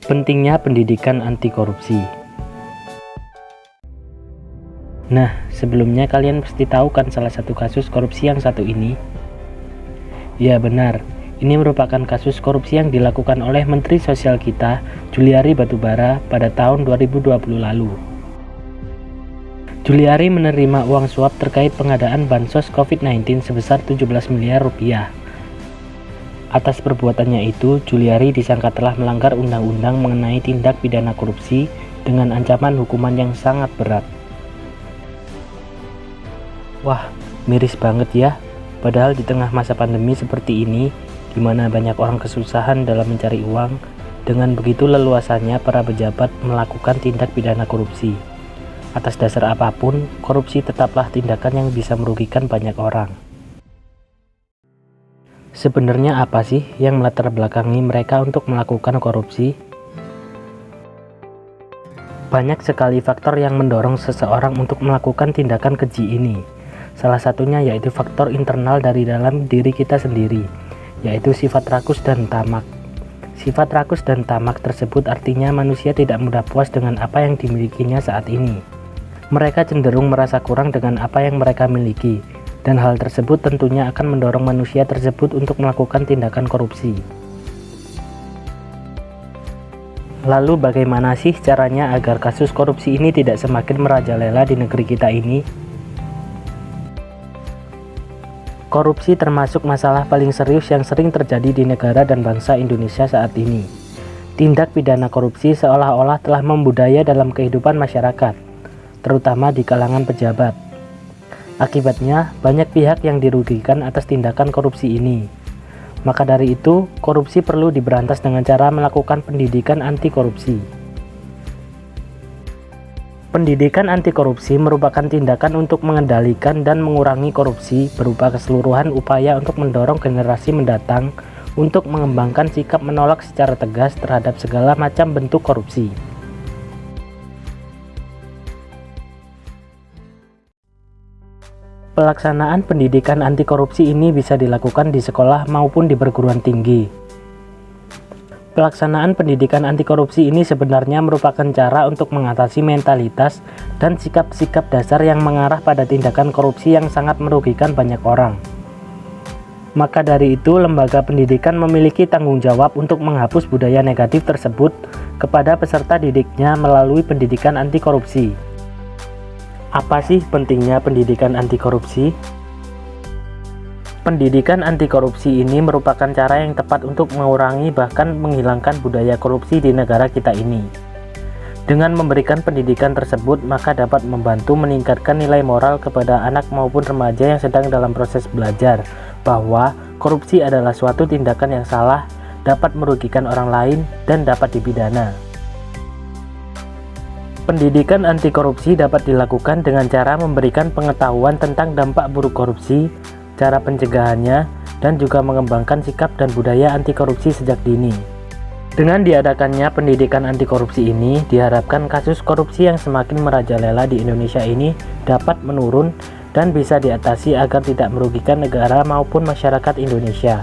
Pentingnya pendidikan anti korupsi. Nah, sebelumnya kalian pasti tahu kan salah satu kasus korupsi yang satu ini? Ya benar, ini merupakan kasus korupsi yang dilakukan oleh Menteri Sosial kita, Juliari Batubara, pada tahun 2020 lalu. Juliari menerima uang suap terkait pengadaan bansos COVID-19 sebesar 17 miliar rupiah. Atas perbuatannya itu, Juliari disangka telah melanggar undang-undang mengenai tindak pidana korupsi dengan ancaman hukuman yang sangat berat. Wah, miris banget ya. Padahal di tengah masa pandemi seperti ini, di mana banyak orang kesusahan dalam mencari uang, dengan begitu leluasannya para pejabat melakukan tindak pidana korupsi. Atas dasar apapun, korupsi tetaplah tindakan yang bisa merugikan banyak orang. Sebenarnya apa sih yang melatar belakangi mereka untuk melakukan korupsi? Banyak sekali faktor yang mendorong seseorang untuk melakukan tindakan keji ini. Salah satunya yaitu faktor internal dari dalam diri kita sendiri, yaitu sifat rakus dan tamak. Sifat rakus dan tamak tersebut artinya manusia tidak mudah puas dengan apa yang dimilikinya saat ini. Mereka cenderung merasa kurang dengan apa yang mereka miliki. Dan hal tersebut tentunya akan mendorong manusia tersebut untuk melakukan tindakan korupsi. Lalu bagaimana sih caranya agar kasus korupsi ini tidak semakin merajalela di negeri kita ini? Korupsi termasuk masalah paling serius yang sering terjadi di negara dan bangsa Indonesia saat ini. Tindak pidana korupsi seolah-olah telah membudaya dalam kehidupan masyarakat, terutama di kalangan pejabat. Akibatnya, banyak pihak yang dirugikan atas tindakan korupsi ini. Maka dari itu, korupsi perlu diberantas dengan cara melakukan pendidikan anti korupsi. Pendidikan anti korupsi merupakan tindakan untuk mengendalikan dan mengurangi korupsi berupa keseluruhan upaya untuk mendorong generasi mendatang untuk mengembangkan sikap menolak secara tegas terhadap segala macam bentuk korupsi. Pelaksanaan pendidikan anti korupsi ini bisa dilakukan di sekolah maupun di perguruan tinggi. Pelaksanaan pendidikan anti korupsi ini sebenarnya merupakan cara untuk mengatasi mentalitas dan sikap-sikap dasar yang mengarah pada tindakan korupsi yang sangat merugikan banyak orang. Maka dari itu, lembaga pendidikan memiliki tanggung jawab untuk menghapus budaya negatif tersebut kepada peserta didiknya melalui pendidikan anti korupsi. Apa sih pentingnya pendidikan anti korupsi? Pendidikan anti korupsi ini merupakan cara yang tepat untuk mengurangi bahkan menghilangkan budaya korupsi di negara kita ini. Dengan memberikan pendidikan tersebut, maka dapat membantu meningkatkan nilai moral kepada anak maupun remaja yang sedang dalam proses belajar, bahwa korupsi adalah suatu tindakan yang salah, dapat merugikan orang lain, dan dapat dipidana. Pendidikan anti korupsi dapat dilakukan dengan cara memberikan pengetahuan tentang dampak buruk korupsi, cara pencegahannya, dan juga mengembangkan sikap dan budaya anti korupsi sejak dini. Dengan diadakannya pendidikan anti korupsi ini, diharapkan kasus korupsi yang semakin merajalela di Indonesia ini dapat menurun dan bisa diatasi agar tidak merugikan negara maupun masyarakat Indonesia.